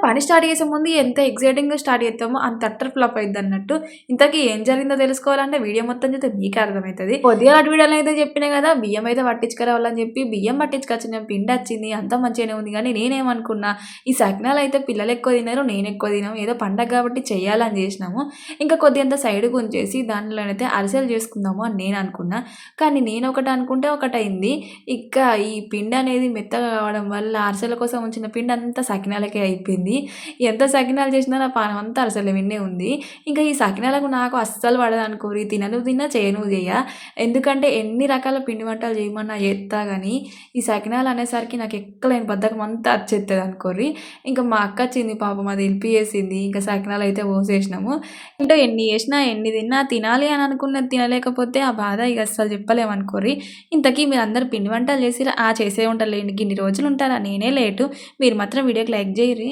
పని స్టార్ట్ చేసే ముందు ఎంత ఎక్సైటింగ్‌గా స్టార్ట్ చేస్తామో అంత అట్టర్ ఫ్లాప్ అయిద్దన్నట్టు. ఇంతకీ ఏం జరిగిందో తెలుసుకోవాలంటే వీడియో మొత్తం చూస్తే మీకే అర్థమైతది. పొద్దుగాల వీడియోలో అయితే చెప్పినా కదా! బియ్యం అయితే పట్టించుకురావాలని చెప్పి బియ్యం పట్టించుకొచ్చిన పిండొచ్చింది. అంతా మంచిగానే ఉంది గానీ నేనేమనుకున్నా ఈ సకినాలయితే పిల్లలెక్కువ తినరు. నేనెక్కువ తినము. ఏదో పండగ కాబట్టి చెయ్యాలని చేసినాము. ఇంకా కొద్దిగంత సైడ్‌కుంచేసి దాంట్లోనైతే అరిసెలు చేసుకుందాము అని నేననుకున్నా. కానీ నేనొకటి అనుకుంటే ఒకటయింది. ఇంకా ఈ పిండనేది మెత్తగా కావడం వల్ల అరిసెల కోసం ఉంచిన పిండంతా సకినాలకే అయిపోయింది. ఎంత సకినాలు చేసినా నా పానమంతా అరిసెల మీదనే ఉంది. ఇంకా ఈ సకినాలకు నాకు అస్సలు పడదనుకోరి. తినను తిన, చేయను చెయ్య. ఎందుకంటే ఎన్ని రకాల పిండి వంటలు చేయమన్నా చేత్తా గానీ, ఈ సకినాలు అనేసరికి నాకు ఎక్కలేని బద్ధకం అంతా అచ్చేత్తదనుకోరి. ఇంకా మా అక్కొచ్చింది పాపం అది హెల్ప్ చేసింది. ఇంకా సకినాలయితే పోసేసినాము. ఏంటో ఎన్ని చేసినా, ఎన్ని తిన్నా తినాలి అని అనుకున్నది తినలేకపోతే ఆ బాధ ఇగ అస్సలు చెప్పలేమనుకోరి. ఇంతకీ మీరందరూ పిండి వంటలు చేసిర్రా? ఆ! చేసే ఉంటాలేండి. గిన్ని రోజులుంటారా? నేనే లేటు. మీరు మాత్రం వీడియోకి లైక్ జెయ్యిర్రి.